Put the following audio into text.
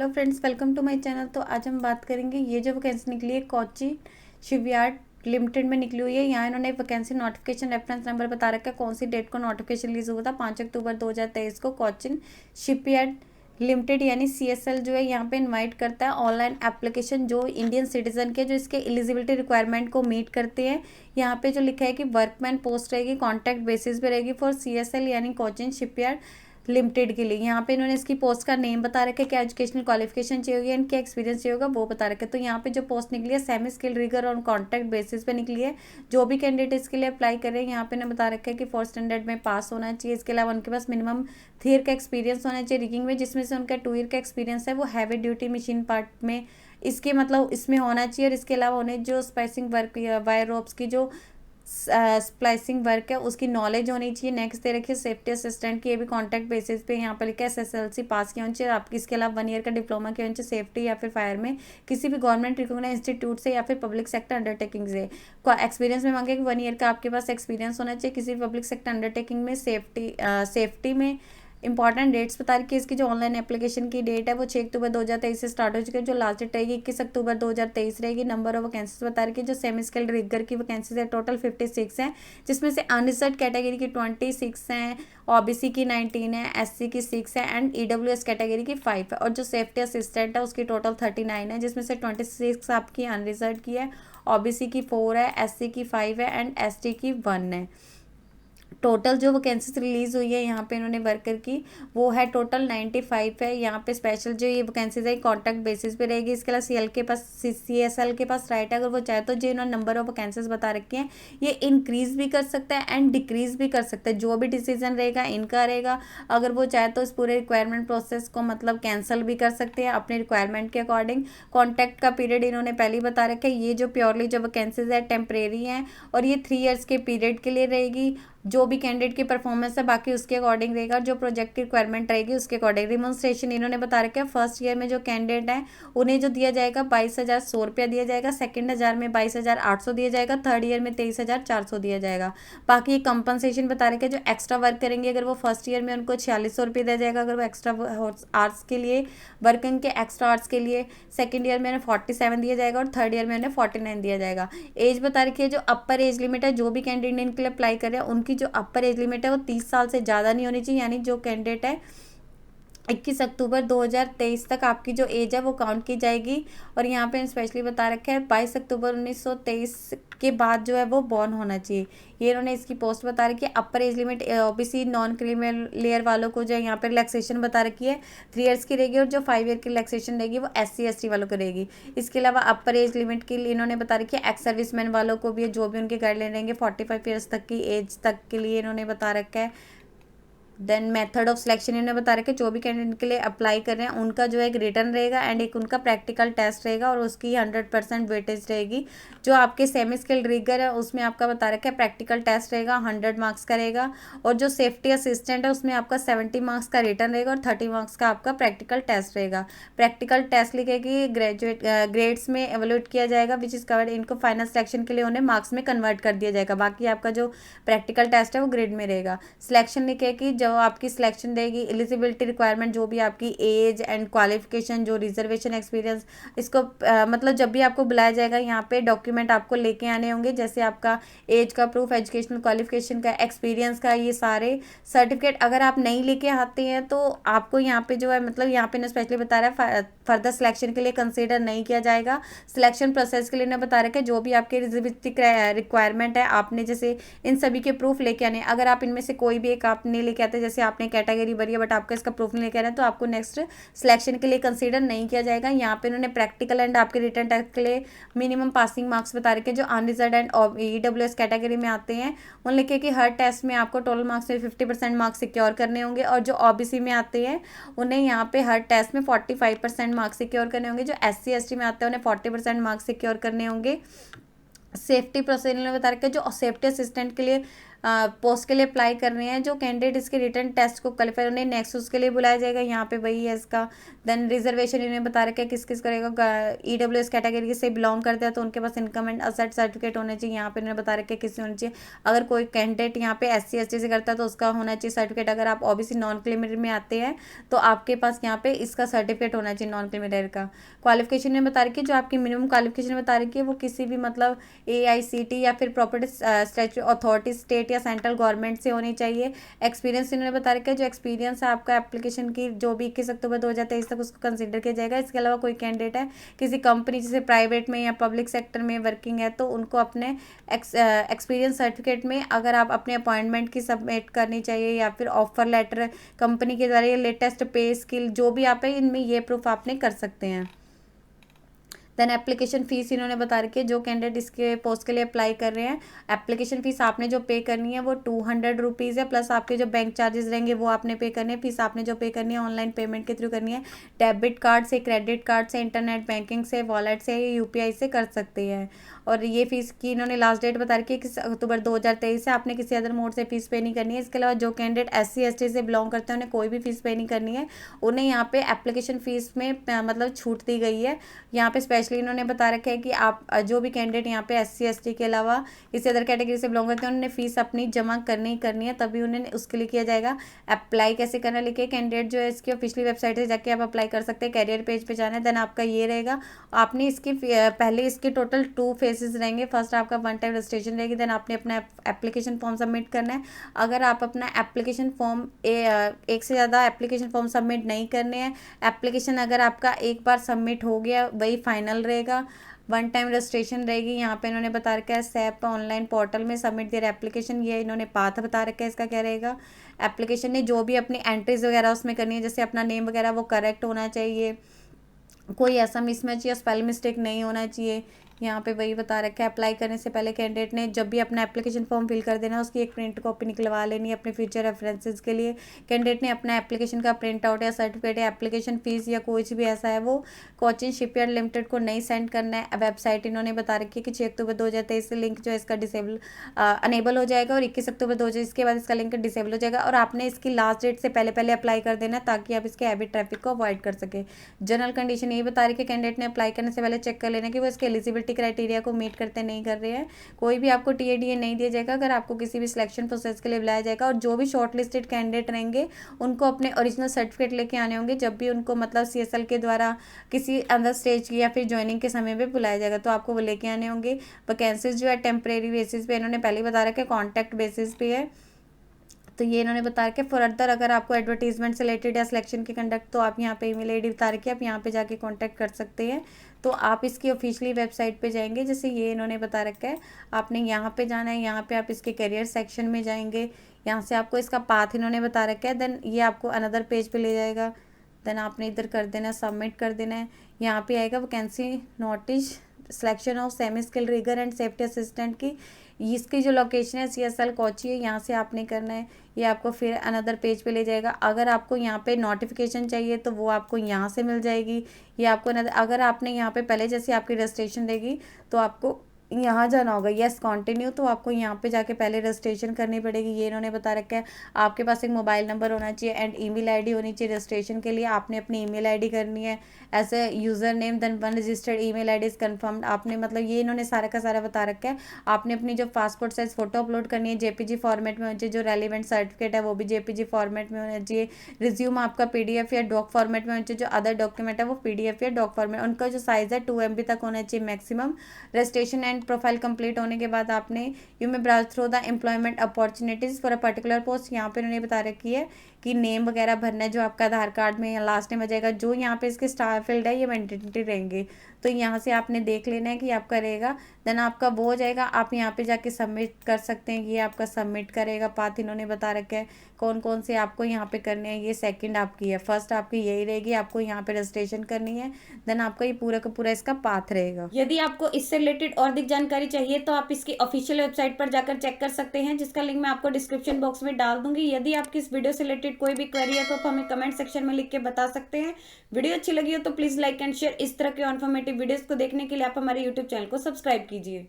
Hello friends, welcome to my channel. तो आज हम बात करेंगे ये जो वैकेंसी निकली है कोची शिपयार्ड लिमिटेड में निकली हुई है। यहाँ इन्होंने वैकेंसी नोटिफिकेशन रेफरेंस नंबर बता रखा है, कौन सी डेट को नोटिफिकेशन रिलीज हुआ था। 5 अक्टूबर 2023 को कोचिन शिपयार्ड लिमिटेड यानी CSL जो है यहाँ पे इनवाइट करता है ऑनलाइन एप्लीकेशन जो इंडियन सिटीजन के जो इसके एलिजिबिलिटी रिक्वायरमेंट को मीट करते हैं। यहाँ पे जो लिखा है कि वर्कमैन पोस्ट रहेगी, कॉन्ट्रैक्ट बेसिस पे रहेगी फॉर CSL यानी कोचिन शिपयार्ड लिमिटेड के लिए। यहाँ पे इन्होंने इसकी पोस्ट का नेम बता रखा है, क्या एजुकेशनल क्वालिफिकेशन चाहिए होगी एंड क्या एक्सपीरियंस चाहिए होगा वो बता रखा है। तो यहाँ पे जो पोस्ट निकली है सेमी स्किल्ड रिगर और कॉन्ट्रैक्ट बेसिस पे निकली है। जो भी कैंडिडेट इसके लिए अप्लाई कर रहे हैं यहाँ पे इन्होंने बता रखा है कि 4th स्टैंडर्ड में पास होना चाहिए। इसके अलावा उनके पास मिनिमम 3 ईयर का एक्सपीरियंस होना चाहिए रिगिंग में, जिसमें से उनका 2 ईयर का एक्सपीरियंस है वो हैवी ड्यूटी मशीन पार्ट में इसके मतलब इसमें होना चाहिए। और इसके अलावा उन्हें जो स्पाइसिंग वर्क वायर रोप्स की जो स्प्लाइसिंग वर्क है उसकी नॉलेज होनी चाहिए। नेक्स्ट दे रखिए सेफ्टी असिस्टेंट की, ये भी कॉन्ट्रैक्ट बेसिस पे यहाँ पर लिखा है SSLC पास की होनी चाहिए आपकी। इसके अलावा 1 ईयर का डिप्लोमा की होनी चाहिए सेफ्टी या फिर फायर में किसी भी गवर्नमेंट रिकॉग्नाइज इंस्टीट्यूट से या फिर पब्लिक सेक्टर अंडरटेकिंग से। एक्सपीरियंस में मांगे कि 1 ईयर का आपके पास एक्सपीरियंस होना चाहिए किसी भी पब्लिक सेक्टर अंडरटेकिंग में। सेफ्टी में इंपॉर्टेंट डेट्स बता रखी है। इसकी जो ऑनलाइन एप्लीकेशन की डेट है वो 6 अक्टूबर 2023 से स्टार्ट हो चुकी है। जो लास्ट डेट रहेगी 21 अक्टूबर 2023 रहेगी। नंबर ऑफ वैकेंसीज बता रखी है। जो सेमी स्किल्ड रिगर की वैकेंसीज है टोटल 56 है, जिसमें से अनरिजर्व कैटेगरी की 26 हैं, OBC की 19 है, SC की 6 है एंड EWS कैटेगरी की 5 है। और जो सेफ्टी असिस्टेंट है उसकी टोटल 39 है, जिसमें से 26 आपकी अनरिजर्व की है, OBC की 4 है, SC की 5 है एंड ST की 1 है। टोटल जो वैकेंसीज रिलीज हुई है यहाँ पे इन्होंने वर्कर की वो है टोटल 95 है। यहाँ पे स्पेशल जो ये वैकेंसीज है कॉन्ट्रैक्ट बेसिस पे रहेगी। इसके अलावा CSL के पास राइट है अगर वो चाहे तो जो इन्होंने नंबर ऑफ वैकेंसीज बता रखे हैं ये इंक्रीज भी कर सकता है एंड डिक्रीज भी कर सकता है। जो भी डिसीजन रहेगा इनका रहेगा। अगर वो चाहे तो इस पूरे रिक्वायरमेंट प्रोसेस को मतलब कैंसिल भी कर सकते हैं अपने रिक्वायरमेंट के अकॉर्डिंग। कॉन्ट्रैक्ट का पीरियड इन्होंने पहले ही बता रखा है। ये जो प्योरली जो वैकेंसीज है टेम्परेरी हैं और ये 3 ईयर्स के पीरियड के लिए रहेगी। जो भी कैंडिडेट की परफॉर्मेंस है बाकी उसके अकॉर्डिंग रहेगा, जो प्रोजेक्ट की रिक्वायरमेंट रहेगी उसके अकॉर्डिंग। रिमोन्स्ट्रेशन इन्होंने बता रखा है फर्स्ट ईयर में जो कैंडिडेट है उन्हें जो दिया जाएगा 22,100 रुपया दिया जाएगा, सेकंड हजार में 22,800 दिया जाएगा, थर्ड ईयर में 23,400 दिया जाएगा। बाकी ये कंपनसेशन बता रखे जो एक्स्ट्रा वर्क करेंगे अगर वो फर्स्ट ईयर में उनको 4600 रुपये दिया जाएगा अगर वो एक्स्ट्रा आर्ट्स के लिए वर्किंग के एक्स्ट्रा आर्ट्स के लिए। सेकेंड ईयर में उन्हें 47 दिया जाएगा और थर्ड ईयर में उन्हें 49 दिया जाएगा। एज बता रखी है जो अपर एज लिमिट है जो भी कैंडिडेट इनके लिए अप्लाई कर रहे हैं उनकी जो अपर एज लिमिट है वो 30 साल से ज़्यादा नहीं होनी चाहिए। यानी जो कैंडिडेट है 21 अक्टूबर 2023 तक आपकी जो एज है वो काउंट की जाएगी। और यहाँ पे स्पेशली बता रखा है 22 अक्टूबर 1923 के बाद जो है वो बॉर्न होना चाहिए। ये इन्होंने इसकी पोस्ट बता रखी है। Upper age limit OBC non creamy layer वालों को जो है यहाँ पे रिलैक्सेशन बता रखी है 3 ईयर्स की रहेगी और जो 5 ईयर की रिलैक्सेशन रहेगी वो SC ST वालों को रहेगी। इसके अलावा अपर एज लिमिट के लिए इन्होंने बता रखी है एक्स सर्विसमैन वालों को भी जो भी उनके गाइडलाइन रहेंगे 45 ईयर्स तक की एज तक के लिए इन्होंने बता रखा है। देन मेथड ऑफ सिलेक्शन इन्होंने बता रखा है जो भी कैंडिडेट के लिए अप्लाई कर रहे हैं उनका जो एक रिटर्न रहेगा एंड एक उनका प्रैक्टिकल टेस्ट रहेगा और उसकी 100% वेटेज रहेगी। जो आपके सेमी स्किल्ड रिगर है उसमें आपका बता रखा है प्रैक्टिकल टेस्ट रहेगा 100 मार्क्स का रहेगा और जो सेफ्टी असिस्टेंट है उसमें आपका 70 मार्क्स का रिटर्न रहेगा और 30 मार्क्स का आपका प्रैक्टिकल टेस्ट रहेगा। प्रैक्टिकल टेस्ट लिखेगी ग्रेड्स में एवेल्यूएट किया जाएगा विच इज़ कवर्ड। इनको फाइनल सिलेक्शन के लिए उन्हें मार्क्स में कन्वर्ट कर दिया जाएगा। बाकी आपका जो प्रैक्टिकल टेस्ट है वो ग्रेड में रहेगा। सिलेक्शन लिखेगी जो आपकी सिलेक्शन रहेगी एलिजिबिलिटी रिक्वायरमेंट जो भी आपकी एज एंड क्वालिफिकेशन जो रिजर्वेशन एक्सपीरियंस इसको मतलब जब भी आपको बुलाया जाएगा यहाँ पे डॉक्यूमेंट आपको लेके आने होंगे जैसे आपका एज का प्रूफ, एजुकेशनल क्वालिफिकेशन का, एक्सपीरियंस का, ये सारे सर्टिफिकेट अगर आप नहीं लेके आते हैं तो आपको यहाँ पे जो है मतलब यहाँ पे ना स्पेशली बता रहा है फर्दर सिलेक्शन के लिए कंसीडर नहीं किया जाएगा। सिलेक्शन प्रोसेस के लिए ना बता रखा है जो भी आपके एलिजिबिलिटी रिक्वायरमेंट है आपने जैसे इन सभी के प्रूफ लेके आने। अगर आप इनमें से कोई भी एक आप नहीं लेके आते जैसे आपने कैटेगरी भरी है बट आपका इसका प्रूफ नहीं लेके आना है तो आपको नेक्स्ट सिलेक्शन के लिए कंसीडर नहीं किया जाएगा। यहाँ पे उन्होंने प्रैक्टिकल एंड आपके रिटर्न टेस्ट के लिए मिनिमम पासिंग मार्क्स बता रखे जो अनरिजर्व एंड EWS कैटेगरी में आते हैं उन लिखे कि हर टेस्ट में आपको टोटल मार्क्स में 50% मार्क्स सिक्योर करने होंगे और जो OBC में आते हैं उन्हें यहाँ पे हर टेस्ट में 45% मार्क्स सिक्योर करने होंगे। जो SC ST में आते हैं उन्हें 40% मार्क्स सिक्योर करने होंगे। सेफ्टी प्रोसेस ने बता रखा है जो सेफ्टी असिस्टेंट के लिए पोस्ट के लिए अप्लाई कर रहे हैं, जो कैंडिडेट इसके रिटर्न टेस्ट को क्वालिफाई, उन्हें नेक्स्ट उसके लिए बुलाया जाएगा। यहाँ पे वही है इसका। देन रिजर्वेशन इन्हें बता रखा है किस किस करेगा। EWS कैटेगरी से बिलोंग करते हैं तो उनके पास इनकम एंड असेट सर्टिफिकेट होना चाहिए। यहाँ पे इन्होंने बता रखा है किससे होना चाहिए। अगर कोई कैंडिडेट यहाँ पे SC ST से करता है तो उसका होना चाहिए सर्टिफिकेट। अगर आप OBC नॉन क्रीमी में आते हैं तो आपके पास यहाँ पे इसका सर्टिफिकेट होना चाहिए नॉन क्रीमी का। क्वालिफिकेशन में बता रखी है, जो आपकी मिनिमम क्वालिफिकेशन बता रखी है वो किसी भी मतलब AICT या फिर प्रॉपर्टी स्टैट्यूटरी अथॉरिटी स्टेट या सेंट्रल गवर्नमेंट से होनी चाहिए। एक्सपीरियंस इन्होंने बता रखा है, जो एक्सपीरियंस है आपका एप्लीकेशन की जो भी 21 अक्टूबर 2023 तक उसको कंसिडर किया जाएगा। इसके अलावा कोई कैंडिडेट है किसी कंपनी जैसे प्राइवेट में या पब्लिक सेक्टर में वर्किंग है तो उनको अपने एक्सपीरियंस सर्टिफिकेट में अगर आप अपने अपॉइंटमेंट की सबमिट करनी चाहिए या फिर ऑफर लेटर कंपनी के द्वारा, ये लेटेस्ट पे स्किल जो भी आप है इनमें ये प्रूफ आपने कर सकते हैं। देन एप्लीकेशन फ़ीस इन्होंने बता रखी है, जो कैंडिडेट इसके पोस्ट के लिए अप्लाई कर रहे हैं एप्लीकेशन फ़ीस आपने जो पे करनी है वो 200 रुपीज़ है, प्लस आपके जो बैंक चार्जेस रहेंगे वो आपने पे करने हैं। फीस आपने जो पे करनी है ऑनलाइन पेमेंट के थ्रू करनी है। डेबिट कार्ड से, क्रेडिट कार्ड से, इंटरनेट बैंकिंग से, वॉलेट से, UPI से कर सकते हैं। और ये फीस की इन्होंने लास्ट डेट बता रखी है 21 अक्टूबर 2023 से। आपने किसी अदर मोड से फीस पे नहीं करनी है। इसके अलावा जो कैंडिडेट SC ST से बिलोंग करते हैं उन्हें कोई भी फीस पे नहीं करनी है। उन्हें यहाँ पे एप्लीकेशन फ़ीस में मतलब छूट दी गई है। यहाँ पे स्पेशली इन्होंने बता रखा है कि आप जो भी कैंडिडेट यहाँ पे SC ST के अलावा किसी अदर कैटेगरी से बिलोंग करते हैं उन्होंने फीस अपनी जमा करनी ही करनी है, तभी उन्हें उसके लिए किया जाएगा। अप्लाई कैसे करना लिखे कैंडिडेट जो है इसकी ऑफिशियली वेबसाइट से जाके आप अप्लाई कर सकते हैं। कैरियर पेज पे जाना है, देन आपका ये रहेगा। आपने इसकी पहले इसके टोटल 2 फेजेस रहेंगे। फर्स्ट आपका 1 टाइम रजिस्ट्रेशन रहेगी, देन आपने अपना एप्लीकेशन फॉर्म सबमिट करना है। अगर आप अपना एप्लीकेशन फॉर्म एक से ज़्यादा एप्लीकेशन फॉर्म सबमिट नहीं करने हैं, एप्लीकेशन अगर आपका एक बार सबमिट हो गया वही फाइनल रहेगा। 1 टाइम रजिस्ट्रेशन रहेगी। यहाँ पे इन्होंने बता रखा है SAP ऑनलाइन पोर्टल में सबमिट देर एप्लीकेशन, ये इन्होंने पाथ बता रखा है इसका क्या रहेगा। एप्लीकेशन ने जो भी अपनी एंट्रीज वगैरह उसमें करनी है, जैसे अपना नेम वगैरह वो करेक्ट होना चाहिए, कोई ऐसा मिसमैच या स्पेल मिस्टेक नहीं होना चाहिए। यहाँ पे वही बता रखा है। अप्लाई करने से पहले कैंडिडेट ने जब भी अपना एप्लीकेशन फॉर्म फिल कर देना उसकी एक प्रिंट कॉपी निकलवा लेनी है अपने फ्यूचर रेफरेंसेस के लिए। कैंडिडेट ने अपना एप्लीकेशन का प्रिंट आउट या सर्टिफिकेट या एप्लीकेशन फीस या कुछ भी ऐसा है वो कोचिन शिपयार्ड लिमिटेड को नहीं सेंड करना है। वेबसाइट इन्होंने बता रखी है कि 6 अक्टूबर 2023 से लिंक जो है इसका अनेबल हो जाएगा और 21 अक्टूबर 2023 के बाद इसका लिंक डिसेबल हो जाएगा। और आपने इसकी लास्ट डेट से पहले पहले अप्लाई कर देना ताकि आप इसके हैवी ट्रैफिक को अवॉइड कर सके। जनरल कंडीशन ये बता रही है कि कैंडिडेट ने अप्लाई करने से पहले चेक कर लेना कि वो इसके एलिजिबिलिटी क्राइटेरिया को मीट करते नहीं कर रहे हैं। कोई भी आपको TADA नहीं दिया जाएगा अगर आपको किसी भी सिलेक्शन प्रोसेस के लिए बुलाया जाएगा। और जो भी शॉर्ट लिस्टेड कैंडिडेट रहेंगे उनको अपने ओरिजिनल सर्टिफिकेट लेके आने होंगे जब भी उनको मतलब CSL के द्वारा किसी अंदर स्टेज की या फिर ज्वाइनिंग के समय पे बुलाया जाएगा तो आपको वो लेके आने होंगे। वैकेंसीज जो है टेम्परेरी बेसिस पे इन्होंने पहले बता रखा है, कॉन्ट्रैक्ट बेसिस पे है। तो ये इन्होंने बता रखा है। फर्दर अगर आपको एडवर्टीजमेंट से रिलेटेड या सिलेक्शन के कंडक्ट तो आप यहाँ पे ईमेल ID बता रखी है, आप यहाँ पे जाके कांटेक्ट कर सकते हैं। तो आप इसकी ऑफिशियली वेबसाइट पे जाएंगे, जैसे ये इन्होंने बता रखा है। आपने यहाँ पे जाना है, यहाँ पे आप इसके करियर सेक्शन में जाएंगे, यहाँ से आपको इसका पाथ इन्होंने बता रखा है। देन ये आपको अनदर पेज पे ले जाएगा, देन आपने इधर कर देना, सबमिट कर देना है। यहाँ पे आएगा vacancy notice, selection of semi skill rigger and safety assistant की। इसकी जो लोकेशन है CSL कोची है, यहाँ से आपने करना है। ये आपको फिर अनदर पेज पे ले जाएगा। अगर आपको यहाँ पे नोटिफिकेशन चाहिए तो वो आपको यहाँ से मिल जाएगी। ये आपको अगर आपने यहाँ पे पहले जैसे आपकी रजिस्ट्रेशन देगी तो आपको यहाँ जाना होगा, यस कंटिन्यू, तो आपको यहाँ पे जाके पहले रजिस्ट्रेशन करनी पड़ेगी। ये इन्होंने बता रखा है। आपके पास एक मोबाइल नंबर होना चाहिए एंड ईमेल ID होनी चाहिए। रजिस्ट्रेशन के लिए आपने अपनी ईमेल ID करनी है as a user name, then 1 registered email ID is confirmed. आपने मतलब ये इन्होंने सारा का सारा बता रखा है। आपने अपनी जो पासपोर्ट साइज फ़ोटो अपलोड करनी है JPG फॉर्मेट में होनी चाहिए। जो रेलिवेंट सर्टिफिकेट है वो भी JPG फॉर्मेट में होना चाहिए। रिज्यूम आपका PDF या डॉक फॉर्मेट में होना चाहिए। जो अदर डॉक्यूमेंट है वो PDF या डॉक फॉर्मेट, उनका जो साइज़ है 2 MB तक होना चाहिए maximum. Registration and profile complete होने के बाद आपने यू में browse through the employment opportunities for a particular post. यहाँ पे उन्होंने बता रखी है कि नेम वगैरह भरना है जो आपका आधार कार्ड में या लास्ट नेम आ जाएगा। जो यहाँ पे इसके स्टार फील्ड है ये मैंडेटरी रहेंगे, तो यहाँ से आपने देख लेना है कि आपका रहेगा। देन आपका वो हो जाएगा, आप यहाँ पे जाके सबमिट कर सकते हैं। ये आपका सबमिट करेगा पाथ इन्होंने बता रखा है कौन कौन से आपको यहाँ पे करने हैं। ये सेकंड आपकी है, फर्स्ट आपकी यही रहेगी, आपको यहाँ पे रजिस्ट्रेशन करनी है। देन आपका ये पूरा का पूरा इसका पाथ रहेगा। यदि आपको इससे रिलेटेड और अधिक जानकारी चाहिए तो आप इसकी ऑफिशियल वेबसाइट पर जाकर चेक कर सकते हैं, जिसका लिंक मैं आपको डिस्क्रिप्शन बॉक्स में डाल दूंगी। यदि आपकी इस वीडियो से रिलेटेड कोई भी क्वेरी है तो आप हमें कमेंट सेक्शन में लिख के बता सकते हैं। वीडियो अच्छी लगी हो तो प्लीज लाइक एंड शेयर। इस तरह के इन्फॉर्मेटिव वीडियोस को देखने के लिए आप हमारे यूट्यूब चैनल को सब्सक्राइब कीजिए।